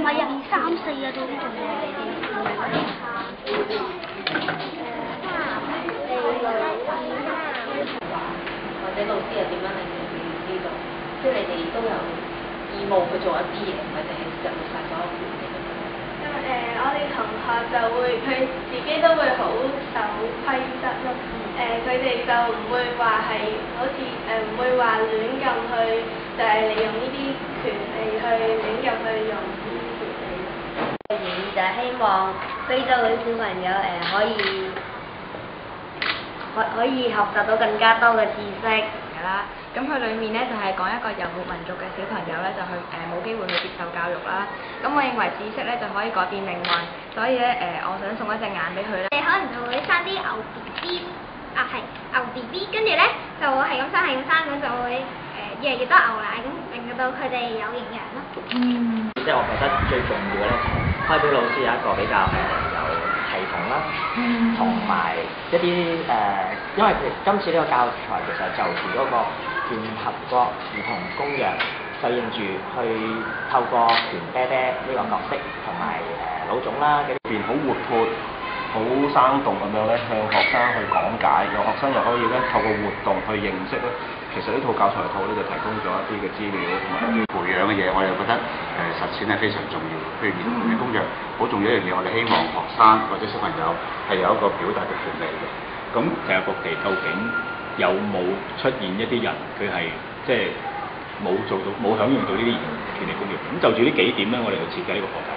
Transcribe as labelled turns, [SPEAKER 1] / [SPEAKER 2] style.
[SPEAKER 1] 係啊，3、4啊都仲係
[SPEAKER 2] 或者老師又點樣令你哋知道？即係你哋都有義務去做一啲嘢，或者係入晒所有權嘅。
[SPEAKER 3] 因為我哋同學就會佢自己都會好守規則咯。佢哋就唔會話係好似唔會話亂咁去，就係利用呢啲權利去亂咁去用呢啲權利。
[SPEAKER 4] 原意就係希望非洲嗰啲小朋友可以學習到更加多嘅知識㗎啦。
[SPEAKER 5] 咁佢裡面咧就係講一個遊牧民族嘅小朋友咧，就去冇機會去接受教育啦。咁我認為知識咧就可以改變命運，所以咧我想送一隻眼俾佢咧。
[SPEAKER 1] 你可能就會生啲牛 BB，係牛 BB，跟住咧就係咁生，咁就會越嚟越多牛奶，咁令到佢哋有營養咯。
[SPEAKER 6] 即係我覺得最重要嘅咧，開表老師有一個比較有系統啦，同埋一啲因為今次呢個教材其實就住嗰個聯合國兒童公約，對應住去透過權啤啤呢個角色同埋老總啦嘅
[SPEAKER 7] 邊好活潑、好生動咁樣咧，向學生去講解，讓學生又可以咧透過活動去認識咧。其實呢套教材套咧就提供咗一啲嘅資料同埋培養嘅嘢，我又覺得實踐係非常重要。譬如兒童權利公約好重要一樣嘢，我哋希望學生或者小朋友係有一個表達嘅權利嘅。
[SPEAKER 8] 咁世界各地究竟有冇出現一啲人佢係即係冇享用到呢啲兒童權利公約？咁就住呢幾點咧，我哋去設計呢個課題。